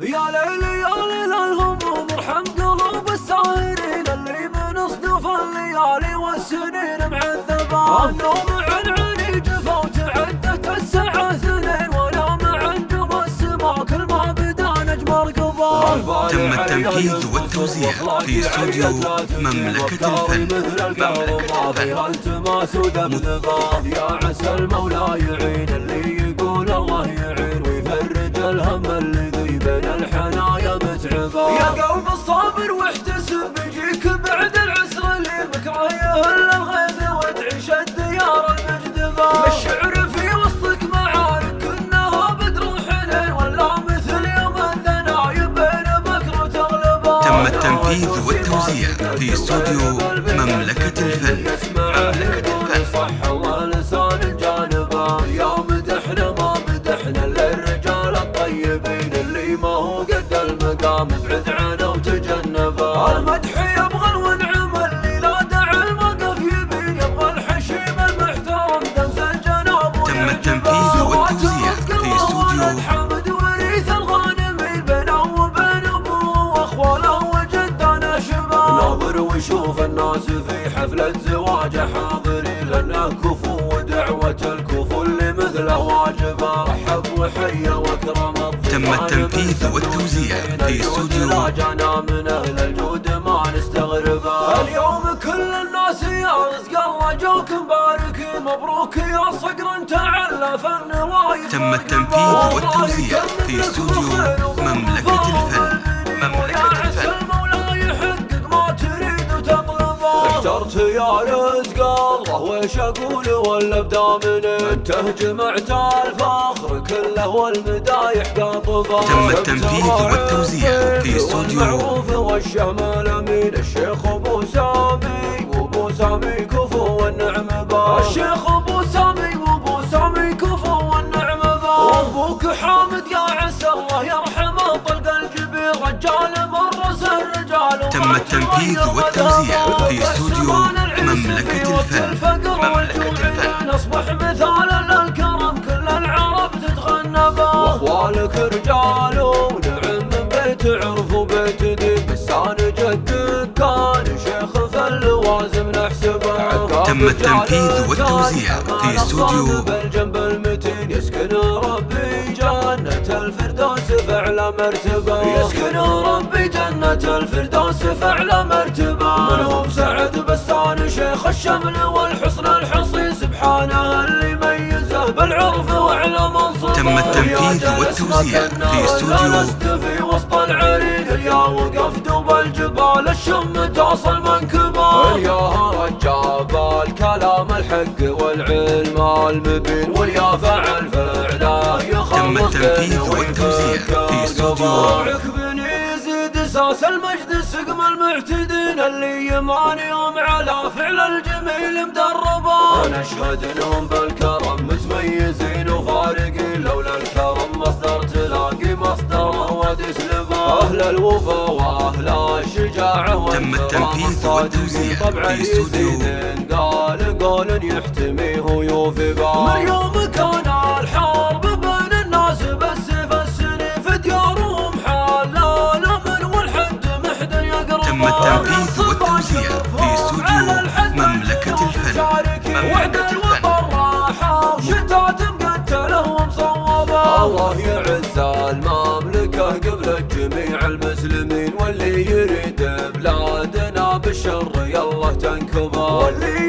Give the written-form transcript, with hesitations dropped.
يا ليل يا ليل الهموم ارحم قلوب الساهرين اللي من اصدف الليالي والسنين معذبة. النوم عن عيني جفا وتعدت الساعة 2 ولا مع نجوم السما كل ما بدا نجم رقبة. تم التنفيذ والتوزيع في استوديو مملكة الفن. فيها التماس وذبذبة. يا عسى المولى يعين اللي يقول الله يعين ويفرج الهم الذي بين الحنايا متعبة. يا قلب الصابر واحتسب بيجيك بعد العسر اللي بكره يهل الغيث وتعيش الديار المجدبة. الشعر في وسطك معارك كنها بدر حنين ولا مثل يوم الثنايا بين بكر وتغلبة. تم التنفيذ والتوزيع في استوديو مملكة الفن. صح الله لسان جانبه. يا مدحنا ما مدحنا للرجال الطيبين اللي ما هو قد المقام ابعد عنه وتجنبه. المدح يبغى الونعم اللي لا داعي الموقف يبين يبغى الحشيم المحترم دمس الجناب. تم التنفيذ والتوزيع في استوديو حمد وريث الغانمين بينه وبين ابوه واخواله وجدانه شباب. ناظر ويشوف الناس في حفلة زواجه حاضرين لانه كفو ودعوة الكفو اللي مثله واجبه. رحب وحيا واكرم الضيف. تم التنفيذ والتوزيع في استوديو جانا من اهل الجود ما نستغربه. اليوم كل الناس يا رزق الله جوك مباركين مبروك يا صقر انت على فن وايد. تم التنفيذ والتوزيع في استوديو مملكة الفن. اخترت يا رزق الله ويش اقول ولا ابدا من انت جمعت الفخر كله والمدايح قاطبه. تم التنفيذ والتوزيع في استوديو المعروف والشمال امين الشيخ ابو سامي وابو سامي كفو والنعم با. الشيخ ابو سامي وابو سامي كفو والنعم با. وابوك حامد يا عسى الله يرحمه طلق الجبير رجال مرس الرجال. تم التنفيذ والتوزيع في استوديو مملكة الفن. اصبح مثالا للكرم كل العرب تتغنى به. واخوالك رجال ونعم من بيت عرف وبيت دين بسان جدك كان شيخ فاللوازم نحسبه. تم التنفيذ والتوزيع في استوديو بالجنب المتين يسكن ربي جنة الفردوس فعلى مرتبة. يسكن ربي جنة الفردوس فعلى مرتبة. منهم سعد بسان شيخ الشمل والحسن الحصين سبحانه اللي ميزه بالعرف وعلى منصبه. تم التنفيذ والتوزيع في استوديو في وسط العريق يا وقف دوب الجبال الشم توصل منكبه. يا رجاب الكلام الحق والعلم المبين واليا فعل فعله يخلص. تم التنفيذ والتوزيع في استوديو بني يزيد اساس المجد سقم المعتدين اللي يمانيهم على فعل الجميل مدربه. نشهد انهم بالكرم متميزين وفارقين لولا الكرم مصدر تلاقي مصدره وتسلبه. اهل الوفا واهل الشجاعه. تم التنفيذ والتوزيع في استوديو قال يحتميه ويوفي به. من يوم كان الحرب بين الناس بالسيف السنين في ديارهم حالا الامن والحد محدن يقرب. تم التنفيذ والتوزيع في استوديو مملكة الفن. مملكة الفن. راحة وشتات مقتله ومصوبة. الله يعز المملكة قبل جميع المسلمين واللي يريد بلادنا بالشر يلا تنكبه. واللي